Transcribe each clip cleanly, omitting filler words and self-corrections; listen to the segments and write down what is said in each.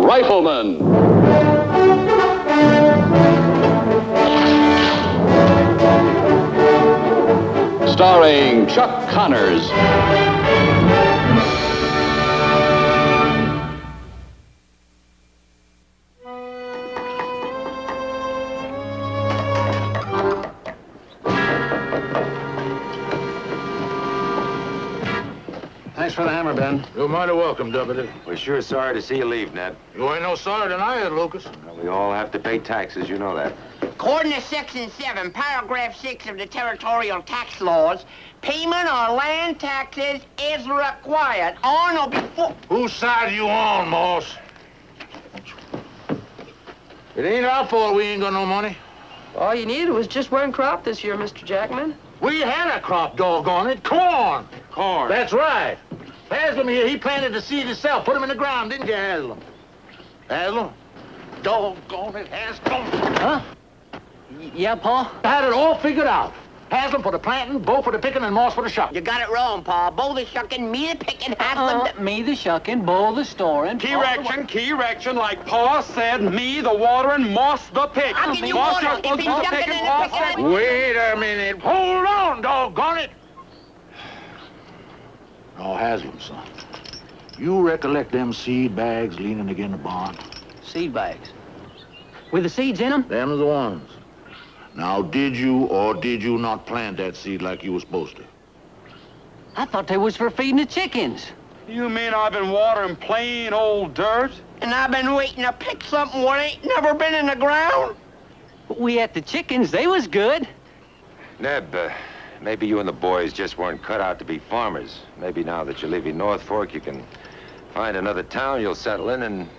Rifleman. Starring Chuck Connors. Thanks for the hammer, Ben. You're mighty welcome, Deputy. We're sure sorry to see you leave, Ned. You ain't no sorry than I is, Lucas. Well, we all have to pay taxes, you know that. According to Section 7, Paragraph 6 of the Territorial Tax Laws, payment on land taxes is required on or before... Whose side are you on, Moss? It ain't our fault we ain't got no money. All you needed was just one crop this year, Mr. Jackman. We had a crop, doggone it. Corn. Corn. That's right. Haslam here, he planted the seed himself. Put him in the ground, didn't you, Haslam? Haslam? Doggone it, Haslam. Huh? Yeah, Pa? I had it all figured out. Haslam for the planting, Bo for the picking, and Moss for the shucking. You got it wrong, Pa. Bo the shucking, me the picking, Haslam... Me the shucking, Bo the storing. Key erection, like Pa said, me the watering, Moss the pick. I'll give you water. If he's shucking and picking... Wait a minute. Hold on, doggone it. Oh, Haslam, son. You recollect them seed bags leaning against the barn? Seed bags? With the seeds in them? Them are the ones. Now, did you or did you not plant that seed like you were supposed to? I thought they was for feeding the chickens. You mean I've been watering plain old dirt? And I've been waiting to pick something what ain't never been in the ground? But we had the chickens, they was good. Neb, maybe you and the boys just weren't cut out to be farmers. Maybe now that you're leaving North Fork, you can find another town you'll settle in and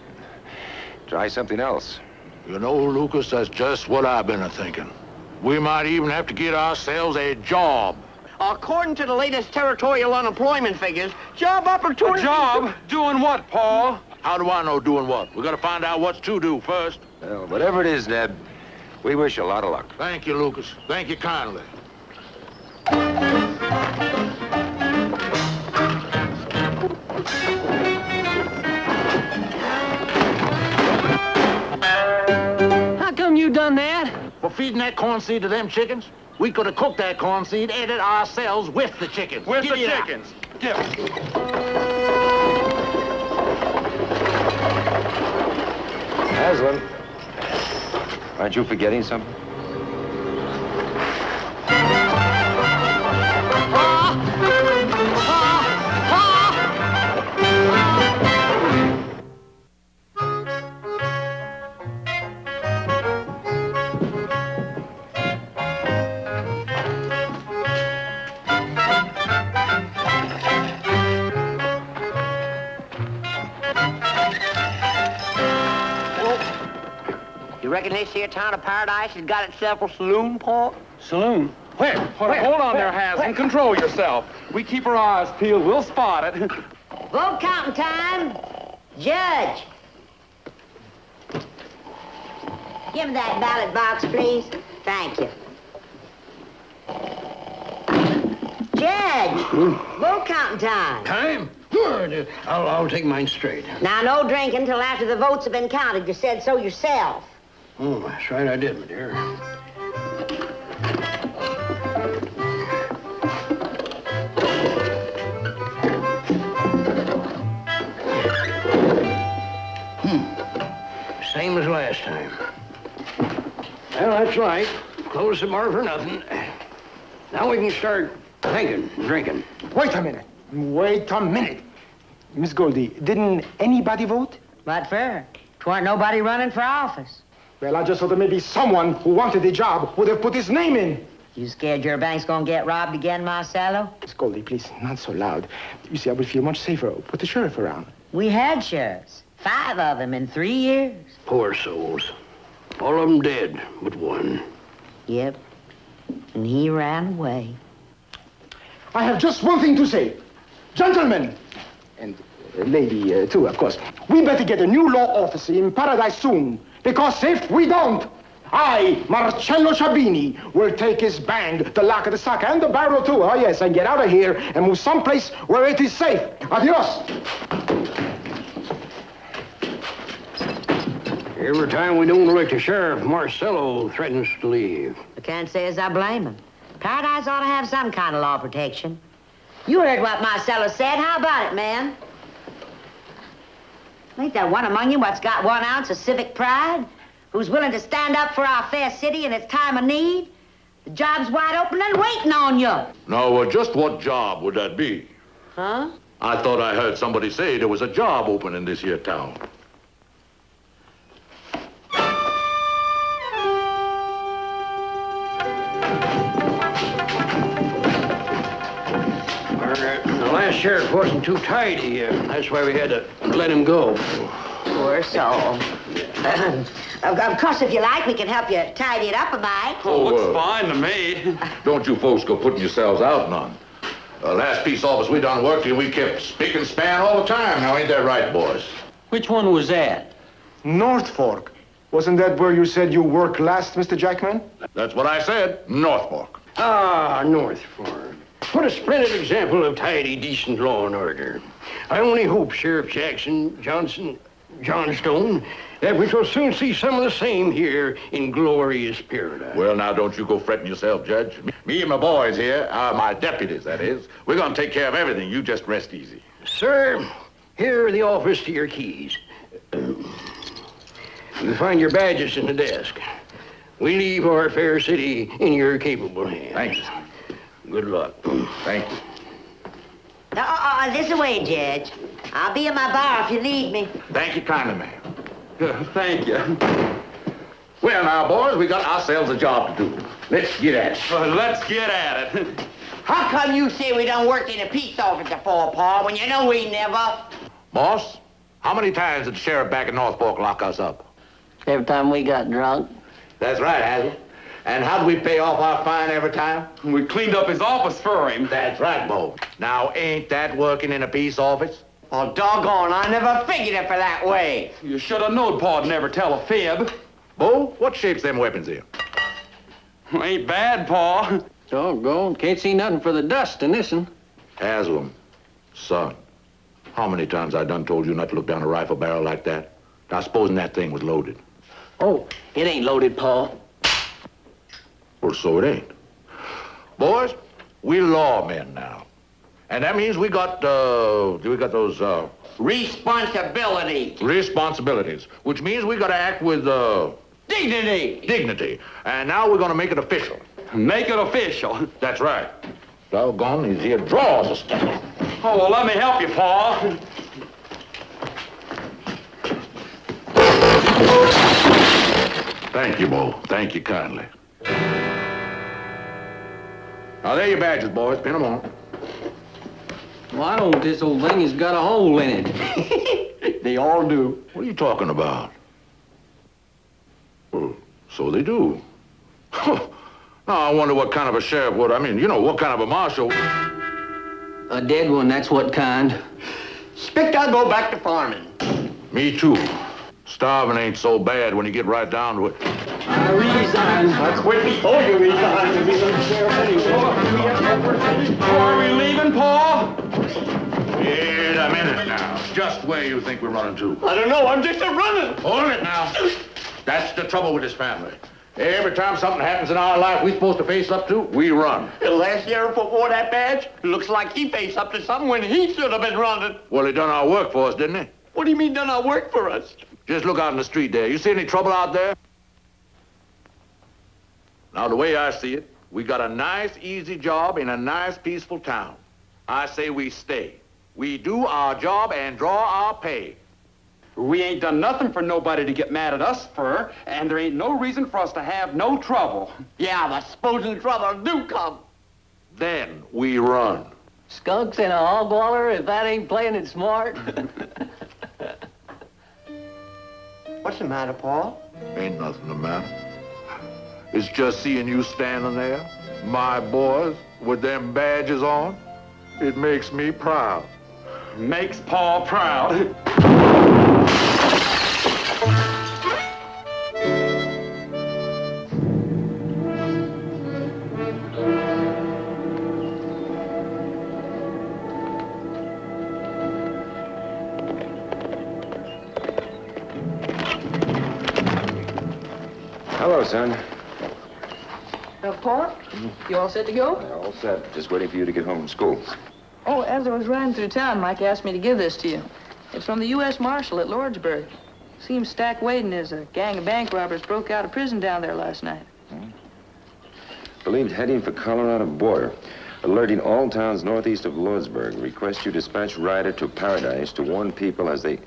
try something else. You know, Lucas, that's just what I've been a-thinking. We might even have to get ourselves a job. According to the latest territorial unemployment figures, job opportunity... A job? Doing what, Paul? How do I know doing what? We gotta find out what's to do first. Well, whatever it is, Neb, we wish you a lot of luck. Thank you, Lucas. Thank you kindly. How come you done that? For feeding that corn seed to them chickens, we could have cooked that corn seed, ate it ourselves with the chickens. With Give the me that. chickens. Give it. Haslam, aren't you forgetting something? You reckon this here town of Paradise has got itself a saloon, Paul? Saloon? Where? Hold on there, Haslam. Control yourself. We keep our eyes peeled. We'll spot it. Vote counting time. Judge. Give me that ballot box, please. Thank you. Judge, vote counting time. Time? Good. I'll take mine straight. Now, no drinking till after the votes have been counted. You said so yourself. Oh, that's right, I did, my dear. Same as last time. Well, that's right. Close the bar for nothing. Now we can start thinking, drinking. Wait a minute. Wait a minute. Miss Goldie, didn't anybody vote? What for? 'Twarn't nobody running for office. Well, I just thought that maybe someone who wanted the job would have put his name in. You scared your bank's gonna get robbed again, Marcello? Miss Goldie, please, not so loud. You see, I would feel much safer with the sheriff around. We had sheriffs. 5 of them in 3 years. Poor souls. All of them dead, but one. Yep. And he ran away. I have just one thing to say. Gentlemen, and lady, too, of course, we better get a new law officer in Paradise soon, because if we don't, I, Marcello Sciabini, will take his band, the lock of the sock, and the barrel, too. Oh, yes, and get out of here and move someplace where it is safe. Adios. Every time we don't elect a sheriff, Marcello threatens to leave. I can't say as I blame him. Paradise ought to have some kind of law protection. You heard what Marcello said. How about it, man? Ain't there one among you what's got 1 ounce of civic pride? Who's willing to stand up for our fair city in its time of need? The job's wide open and waiting on you. Now, just what job would that be? Huh? I thought I heard somebody say there was a job open in this here town. The last sheriff wasn't too tidy. That's why we had to let him go. Poor soul. Of course, if you like, we can help you tidy it up a mite. Oh, looks fine to me. Don't you folks go putting yourselves out none. Last peace office we done worked in, we kept spick and span all the time. Now, ain't that right, boys? Which one was that? North Fork. Wasn't that where you said you worked last, Mr. Jackman? That's what I said, North Fork. Ah, North Fork. What a splendid example of tidy, decent law and order. I only hope, Sheriff Jackson, Johnson, Johnstone, that we shall soon see some of the same here in glorious paradise. Well, now, don't you go fretting yourself, Judge. Me and my boys here, my deputies, that is, we're gonna take care of everything. You just rest easy. Sir, here are the office to your keys. You'll find your badges in the desk. We leave our fair city in your capable hands. Thank you. Good luck. Thank you. This way, Judge. I'll be in my bar if you need me. Thank you kindly, ma'am. Thank you. Well, now, boys, we got ourselves a job to do. Let's get at it. Let's get at it. How come you say we done worked in a peace office before, Paul, when you know we never? Boss, how many times did the sheriff back in North Fork lock us up? Every time we got drunk. That's right, Hazel. And how do we pay off our fine every time? We cleaned up his office for him. That's right, Bo. Now, ain't that working in a peace office? Oh, doggone, I never figured it for that way. You should have known Pa'd never tell a fib. Bo, what shape's them weapons in? Ain't bad, Pa. Doggone, can't see nothing for the dust in this one. Haslam, son, how many times I done told you not to look down a rifle barrel like that? Now, supposing that thing was loaded. Oh, it ain't loaded, Paul. Well, so it ain't. Boys, we lawmen now. And that means we got those, Responsibility. responsibilities, which means we gotta act with, Dignity. dignity. And now we're gonna make it official. Make it official. That's right. Doggone, these here drawers are stuck. Oh, well, let me help you, Pa. Thank you, Bo. Thank you kindly. Now, there are your badges, boys. Pin them on. Why don't this old thing has got a hole in it? They all do. What are you talking about? Well, so they do. Now, I wonder what kind of a sheriff would, what kind of a marshal. A dead one, that's what kind. Expect I'll go back to farming. Me too. Starving ain't so bad when you get right down to it. I resign. That's what before you resign to be the sheriff anyway. Are we leaving, Pa? Wait a minute now. Just where you think we're running to? I don't know, I'm just a running. Hold it now. That's the trouble with this family. Every time something happens in our life we're supposed to face up to, we run. The last sheriff who wore that badge looks like he faced up to something when he should have been running. Well, he done our work for us, didn't he? What do you mean done our work for us? Just look out in the street there. You see any trouble out there? Now, the way I see it, we got a nice, easy job in a nice, peaceful town. I say we stay. We do our job and draw our pay. We ain't done nothing for nobody to get mad at us for, and there ain't no reason for us to have no trouble. Yeah, but supposing trouble do come. Then we run. Skunks in a hog waller, if that ain't playing it smart. What's the matter, Paul? Ain't nothing the matter. It's just seeing you standing there, my boys, with them badges on. It makes me proud. Makes Pa proud. go, son. Pa, you all set to go? Yeah, all set. Just waiting for you to get home from school. Oh, as I was riding through town, Mike asked me to give this to you. It's from the U.S. Marshal at Lordsburg. Seems stack waiting as a gang of bank robbers broke out of prison down there last night. Believed heading for Colorado border. Alerting all towns northeast of Lordsburg. Request you dispatch rider to Paradise to warn people as they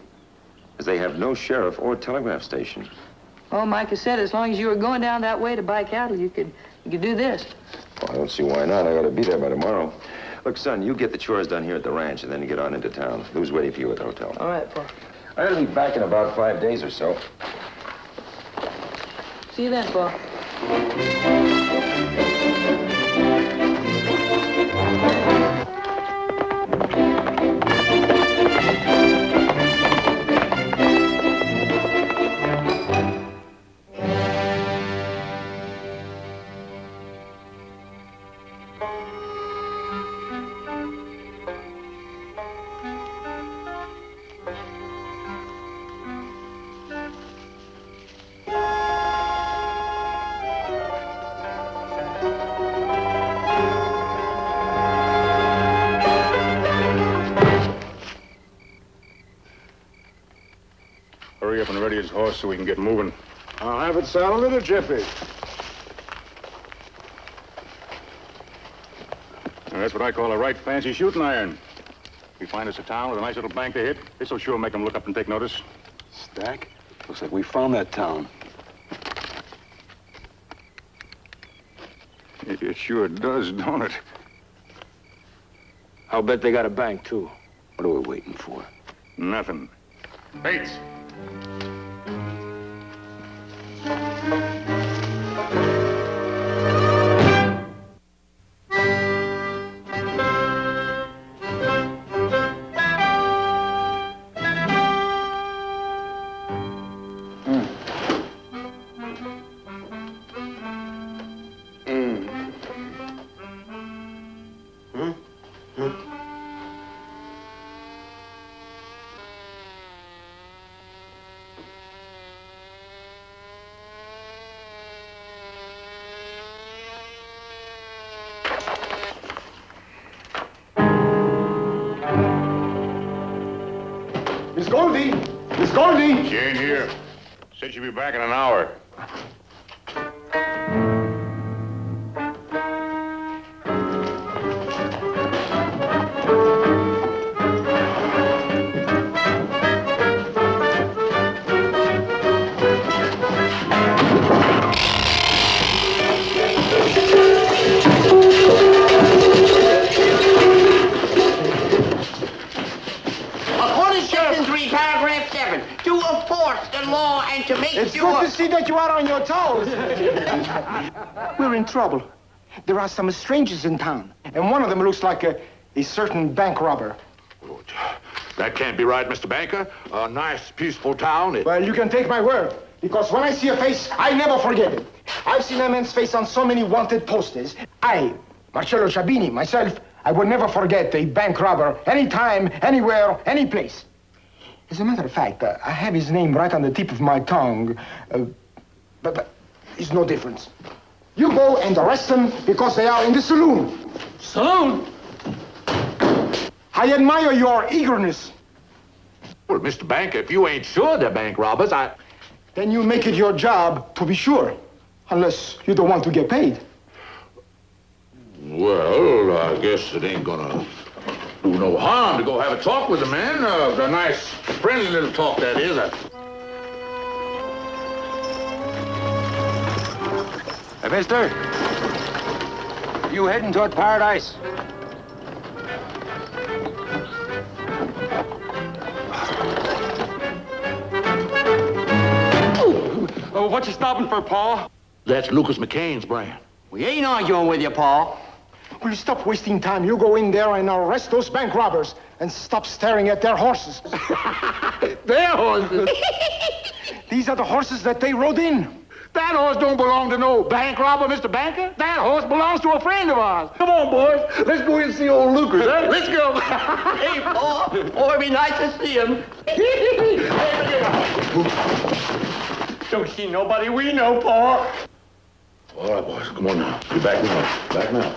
have no sheriff or telegraph station. Well, Micah said as long as you were going down that way to buy cattle, you could do this. Well, I don't see why not. I ought to be there by tomorrow. Look, son, you get the chores done here at the ranch, and then you get on into town. Lou's waiting for you at the hotel. All right, Pa. I ought to be back in about 5 days or so. See you then, Pa. Hurry up and ready his horse so we can get moving. I'll have it saddled in a jiffy. Now, that's what I call a right fancy shooting iron. We find us a town with a nice little bank to hit. This'll sure make them look up and take notice. Stack? Looks like we found that town. It sure does, don't it? I'll bet they got a bank, too. What are we waiting for? Nothing. Bates! Miss Goldie! Miss Goldie! She ain't here. Said she'd be back in an hour. It's good to see that you are on your toes. We're in trouble. There are some strangers in town, and one of them looks like a certain bank robber. That can't be right, Mr. Banker. A nice, peaceful town. Well, you can take my word, because when I see a face, I never forget it. I've seen a man's face on so many wanted posters. I, Marcello Sciabini, myself, I would never forget a bank robber anytime, anywhere, any place. As a matter of fact, I have his name right on the tip of my tongue, but it's no difference. You go and arrest them because they are in the saloon. Saloon? I admire your eagerness. Well, Mr. Banker, if you ain't sure they're bank robbers, Then you make it your job to be sure, unless you don't want to get paid. Well, I guess it ain't gonna do no harm to go have a talk with the man. A nice, friendly little talk, that is. Hey, mister. You heading toward Paradise? Oh, what you stopping for, Pa? That's Lucas McCain's brand. We ain't arguing with you, Paul. Will you stop wasting time? You go in there and arrest those bank robbers and stop staring at their horses. Their horses? These are the horses that they rode in. That horse don't belong to no bank robber, Mr. Banker. That horse belongs to a friend of ours. Come on, boys. Let's go in and see old Lucas, huh? Let's go. Hey, Paul. Oh, it'd be nice to see him. Don't see nobody we know, Paul. All right, boys, come on now. Be back now. Back now.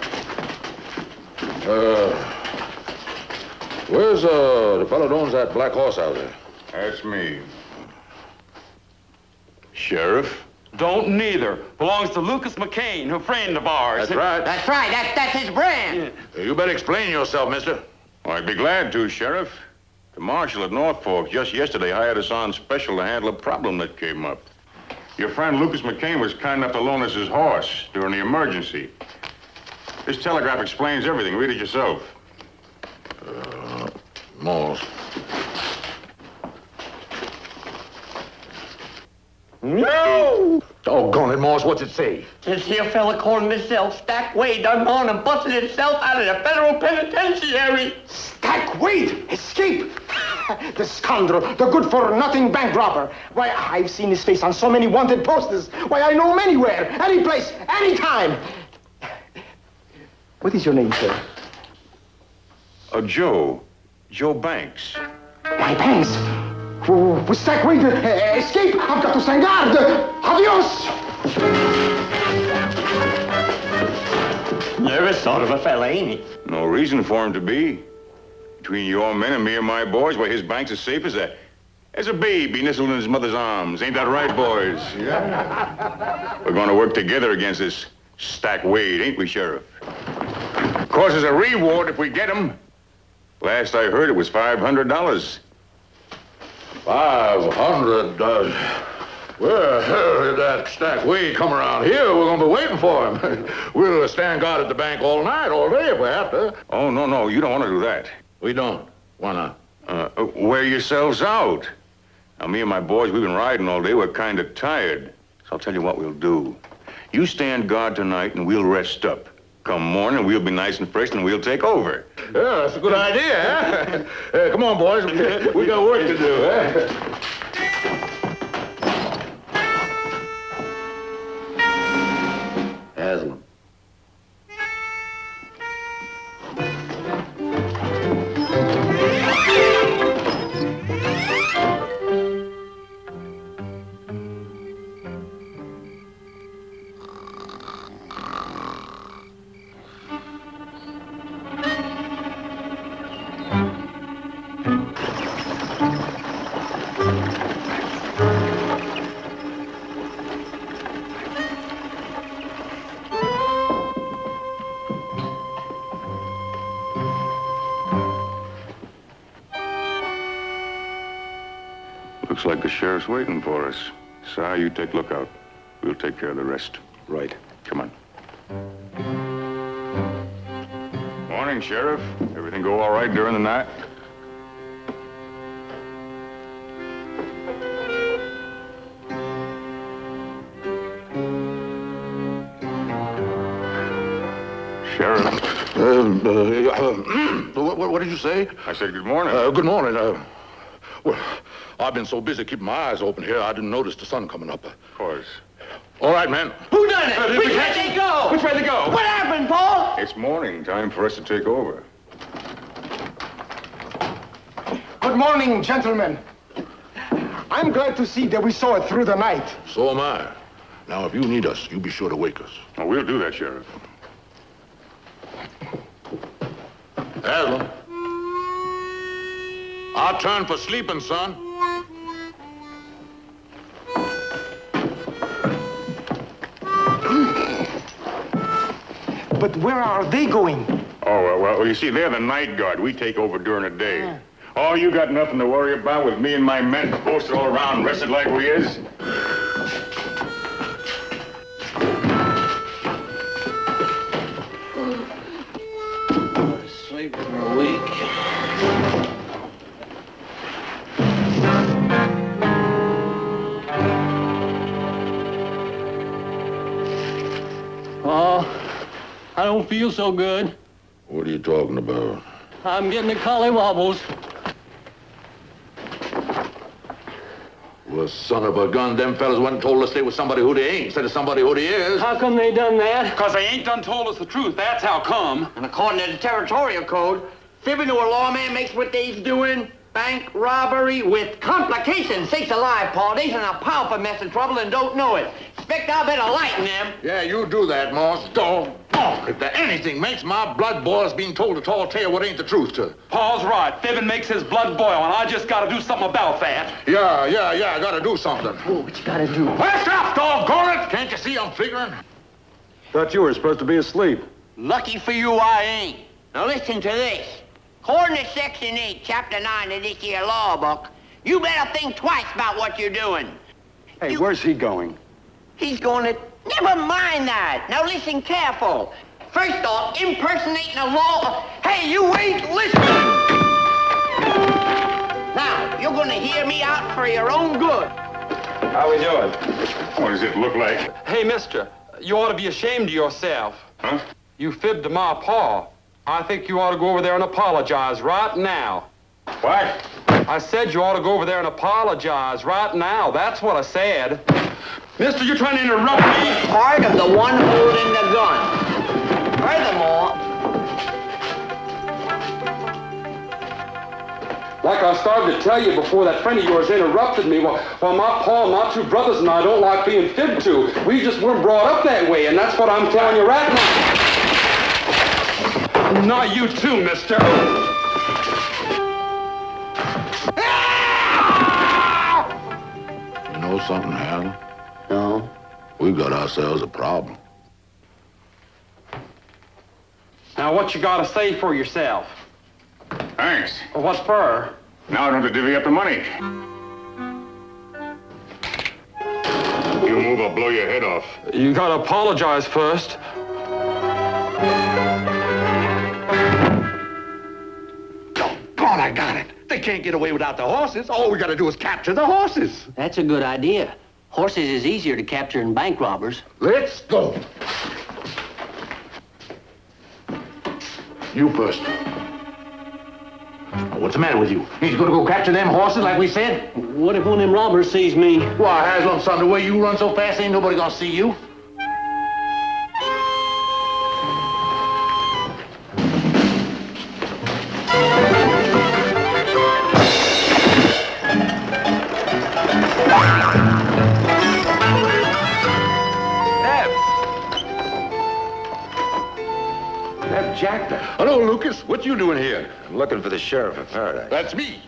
Where's the fellow that owns that black horse out there? That's me. Sheriff? Don't neither. Belongs to Lucas McCain, a friend of ours. That's right. That's right. That's his brand. You better explain yourself, mister. Well, I'd be glad to, Sheriff. The marshal at North Fork just yesterday hired us on special to handle a problem that came up. Your friend Lucas McCain was kind enough to loan us his horse during the emergency. This telegraph explains everything. Read it yourself. Morse. No! Doggone it, Morse, what's it say? This here fella calling himself Stack Wade done gone and busted himself out of the federal penitentiary. Stack Wade! Escape! The scoundrel, the good-for-nothing bank robber. Why, I've seen his face on so many wanted posters. Why, I know him anywhere, any place, any time. What is your name, sir? Joe. Joe Banks. My Banks. With Stack Wade, escape! I've got to stand guard! Adios! Nervous sort of a fella, ain't he? No reason for him to be. Between your men and me and my boys, why, his Bank's as safe as a baby nestled in his mother's arms. Ain't that right, boys? Yeah. We're going to work together against this Stack Wade, ain't we, Sheriff? Of course, there's a reward if we get him. Last I heard, it was $500. 500. Well, that Stack Wade come around here, we're going to be waiting for him. We'll stand guard at the bank all night, all day if we have to. Oh, no, you don't want to do that. We don't. Why not? Wear yourselves out. Now, me and my boys, we've been riding all day. We're kind of tired. So I'll tell you what we'll do. You stand guard tonight, and we'll rest up. Come morning, we'll be nice and fresh, and we'll take over. Yeah, that's a good idea, huh? Come on, boys. We got work to do, huh? Aslan. Looks like the sheriff's waiting for us. Si, you take lookout. We'll take care of the rest. Right. Come on. Morning, Sheriff. Everything go all right during the night? Sheriff. What did you say? I said good morning. Good morning. Well, I've been so busy keeping my eyes open here, I didn't notice the sun coming up. Of course. All right, man. Who done it? Which way they go? Which way they go? What happened, Paul? It's morning. Time for us to take over. Good morning, gentlemen. I'm glad to see that we saw it through the night. So am I. Now, if you need us, you be sure to wake us. Oh, we'll do that, Sheriff. Aslan. Our turn for sleeping, son. But where are they going? Oh, well, you see, they're the night guard. We take over during the day. Oh, you got nothing to worry about with me and my men posted all around, rested like we is. Sleep for a week. I don't feel so good. What are you talking about? I'm getting the collywobbles. Well, son of a gun, them fellas went and told us they was somebody who they ain't instead of somebody who they is. How come they done that? Because they ain't done told us the truth. That's how come. And according to the territorial code, fibbing to a lawman makes what they's doing bank robbery with complications. Sakes alive, Paul. They's in a powerful mess of trouble and don't know it. Expect I better lighten them. Yeah, you do that, Moss. Dog. If there anything makes my blood boil, it's being told a tall tale what ain't the truth to. Paul's right. Fibbing makes his blood boil, and I just gotta do something about that. Yeah, I gotta do something. Oh, what you gotta do? What's up, doggone it? Can't you see I'm figuring? Thought you were supposed to be asleep. Lucky for you, I ain't. Now listen to this. According to Section 8, Chapter 9 of this here law book, you better think twice about what you're doing. Hey, where's he going? He's going to... Never mind that. Now listen careful. First off, impersonating a law... Hey, you ain't listening! Now, you're going to hear me out for your own good. How we doing? What does it look like? Hey, mister, you ought to be ashamed of yourself. Huh? You fibbed to my pa. I think you ought to go over there and apologize right now. What? I said you ought to go over there and apologize right now. That's what I said. Mister, you're trying to interrupt me. Part of the one holding the gun. Furthermore... Like I started to tell you before that friend of yours interrupted me, well, my pa and my two brothers and I don't like being fibbed to. We just weren't brought up that way, and that's what I'm telling you right now. Not you too, mister. You know something, Hal? No. We got ourselves a problem. Now, what you got to say for yourself? Thanks. Well, what's for? Now I don't have to divvy up the money. You move, I'll blow your head off. You got to apologize first. Doggone, I got it. They can't get away without the horses. All we gotta do is capture the horses. That's a good idea. Horses is easier to capture than bank robbers. Let's go. You first. What's the matter with you? He's gonna go capture them horses like we said? What if one of them robbers sees me? Why, Haslam, son, the way you run so fast, ain't nobody gonna see you. Jack there. Hello, Lucas. What you doing here? I'm looking for the sheriff of Paradise. That's me.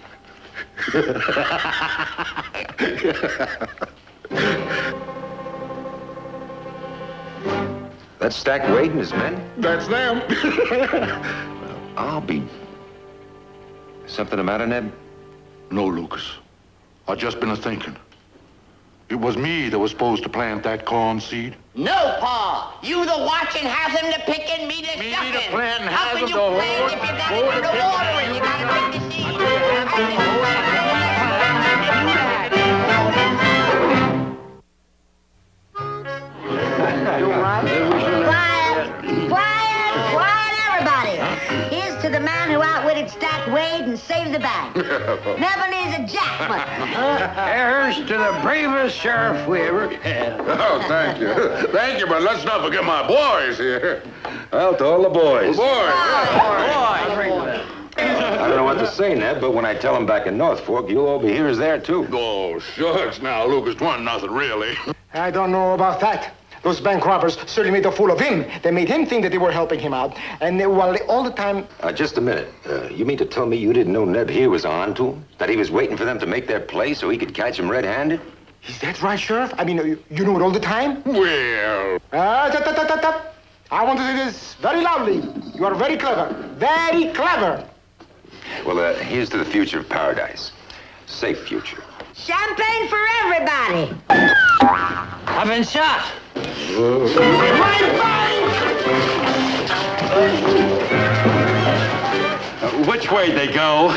That's Stack Wade and his men? That's them. I'll be... Something the matter, Ned? No, Lucas. I just been a-thinking. It was me that was supposed to plant that corn seed. No, Pa. You the watching, has him to picking, me to stuffing. Me to planting, How has can him you to plant if you got to put the water in? You got to pick the seed. Quiet, everybody. Here's to the man who outwitted Stack Wade and saved the bank. Never needs a jackpot. Here's to the bravest sheriff we ever had. Oh, thank you. Thank you, but let's not forget my boys here. Well, to all the boys. Boys. I don't know what to say, Ned, but when I tell them back in North Fork, you'll all be here's there, too. Oh, shucks now, Lucas. 'Twan't nothing, really. I don't know about that. Those bank robbers certainly made a fool of him. They made him think that they were helping him out. And while all the time... Just a minute. You mean to tell me you didn't know Neb here was on to him? That he was waiting for them to make their play so he could catch him red-handed? Is that right, Sheriff? I mean, you know it all the time? Well... I want to say this very loudly. You are very clever. Very clever. Well, here's to the future of Paradise. Safe future. Champagne for everybody. I've been shot. Which way they go?